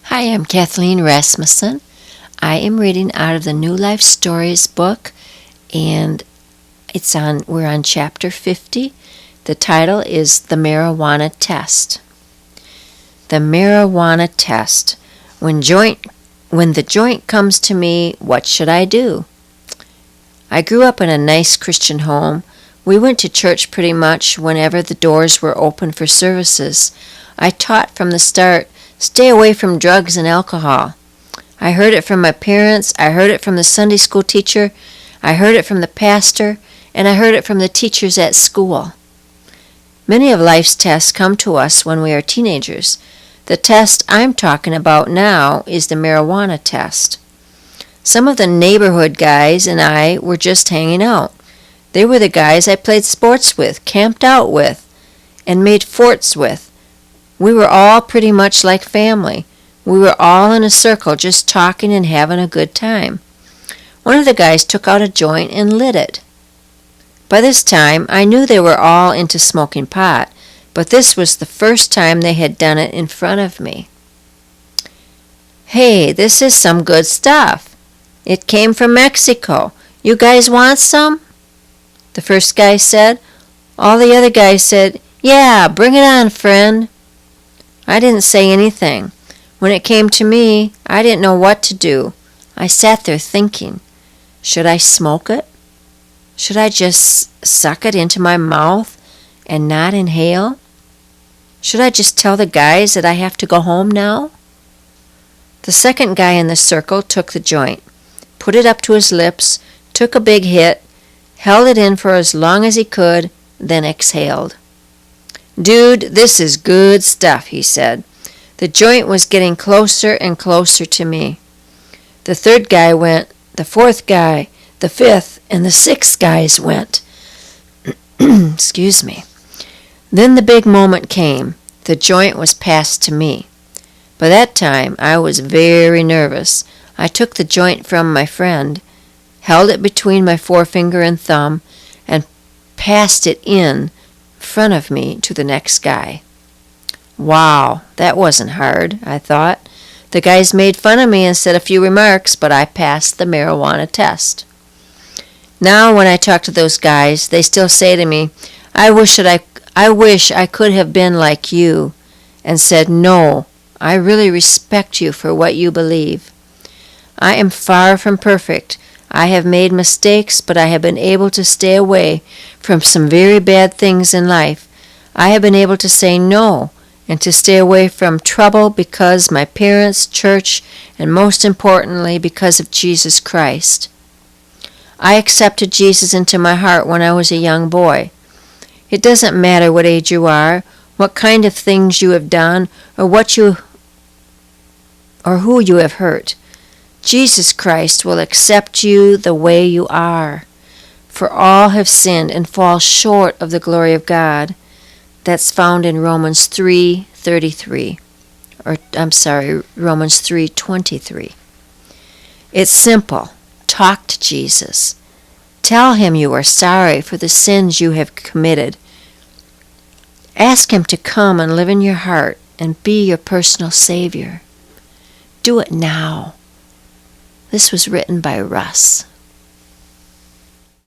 Hi, I'm Kathleen Rasmussen. I am reading out of the New Life Stories book, and we're on chapter 50. The title is The Marijuana Test. The Marijuana Test. When the joint comes to me, what should I do? I grew up in a nice Christian home. We went to church pretty much whenever the doors were open for services. I taught from the start, stay away from drugs and alcohol. I heard it from my parents, I heard it from the Sunday school teacher, I heard it from the pastor, and I heard it from the teachers at school. Many of life's tests come to us when we are teenagers. The test I'm talking about now is the marijuana test. Some of the neighborhood guys and I were just hanging out. They were the guys I played sports with, camped out with, and made forts with. We were all pretty much like family. We were all in a circle just talking and having a good time. One of the guys took out a joint and lit it. By this time, I knew they were all into smoking pot, but this was the first time they had done it in front of me. Hey, this is some good stuff. It came from Mexico. You guys want some? The first guy said. All the other guys said, Yeah, bring it on, friend. I didn't say anything. When it came to me, I didn't know what to do. I sat there thinking, should I smoke it? Should I just suck it into my mouth and not inhale? Should I just tell the guys that I have to go home now? The second guy in the circle took the joint, put it up to his lips, took a big hit, held it in for as long as he could, then exhaled. Dude, this is good stuff, he said. The joint was getting closer and closer to me. The third guy went, the fourth guy, the fifth, and the sixth guys went. Excuse me. Then the big moment came. The joint was passed to me. By that time, I was very nervous. I took the joint from my friend, held it between my forefinger and thumb, and passed it in front of me to the next guy. Wow, that wasn't hard, I thought. The guys made fun of me and said a few remarks, but I passed the marijuana test. Now when I talk to those guys, they still say to me, I wish I could have been like you, and said, no, I really respect you for what you believe. I am far from perfect. I have made mistakes, but I have been able to stay away from some very bad things in life. I have been able to say no and to stay away from trouble because my parents, church, and most importantly, because of Jesus Christ. I accepted Jesus into my heart when I was a young boy. It doesn't matter what age you are, what kind of things you have done, or who you have hurt. Jesus Christ will accept you the way you are. For all have sinned and fall short of the glory of God. That's found in Romans 3:33. Romans 3:23. It's simple. Talk to Jesus. Tell him you are sorry for the sins you have committed. Ask him to come and live in your heart and be your personal Savior. Do it now. This was written by Russ.